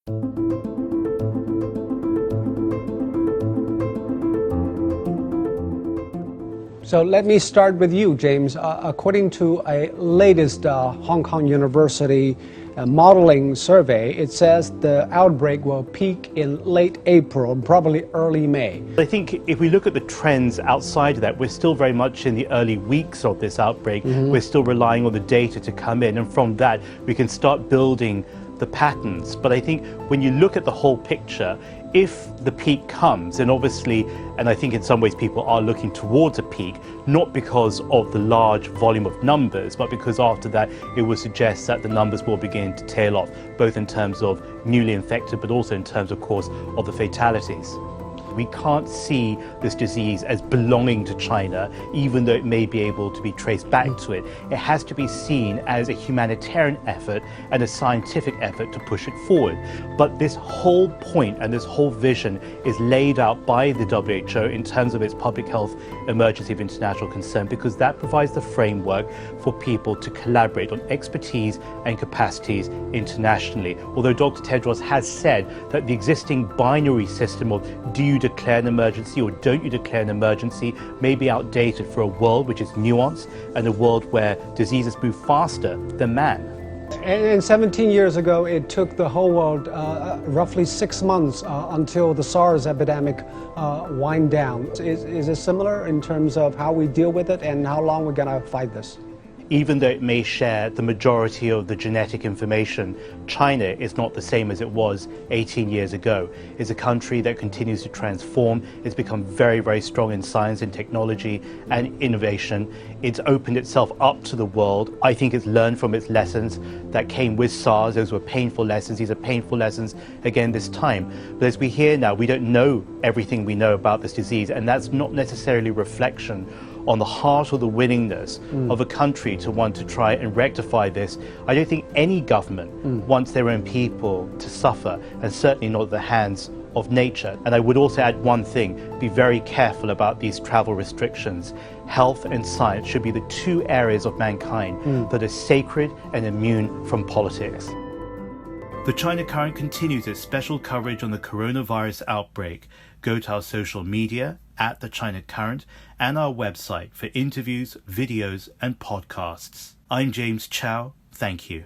So let me start with you, James. According to a latest Hong Kong University modeling survey, it says the outbreak will peak in late April, probably early May. I think if we look at the trends outside of that, we're still very much in the early weeks of this outbreak. We're still relying on the data to come in, and from that we can start building the patterns. But I think when you look at the whole picture, if the peak comes, and obviously, and I think in some ways people are looking towards a peak, not because of the large volume of numbers, but because after that it would suggest that the numbers will begin to tail off, both in terms of newly infected, but also in terms, of course, of the fatalities. We can't see this disease as belonging to China, even though it may be able to be traced back to it. It has to be seen as a humanitarian effort and a scientific effort to push it forward. But this whole point and this whole vision is laid out by the WHO in terms of its public health emergency of international concern, because that provides the framework for people to collaborate on expertise and capacities internationally. Although Dr. Tedros has said that the existing binary system of do you declare an emergency or don't you declare an emergency may be outdated for a world which is nuanced and a world where diseases move faster than man. And 17 years ago, it took the whole world roughly 6 months until the SARS epidemic wind down. Is it similar in terms of how we deal with it and how long we're going to fight this? Even though it may share the majority of the genetic information, China is not the same as it was 18 years ago. It's a country that continues to transform. It's become very, very strong in science and technology and innovation. It's opened itself up to the world. I think it's learned from its lessons that came with SARS. Those were painful lessons. These are painful lessons again this time. But as we hear now, we don't know everything we know about this disease, and that's not necessarily a reflection on the heart or the willingness of a country to want to try and rectify this. I don't think any government wants their own people to suffer, and certainly not at the hands of nature. And I would also add one thing: be very careful about these travel restrictions. Health and science should be the two areas of mankind that are sacred and immune from politics. The China Current continues its special coverage on the coronavirus outbreak. Go to our social media at The China Current and our website for interviews, videos and podcasts. I'm James Chow. Thank you.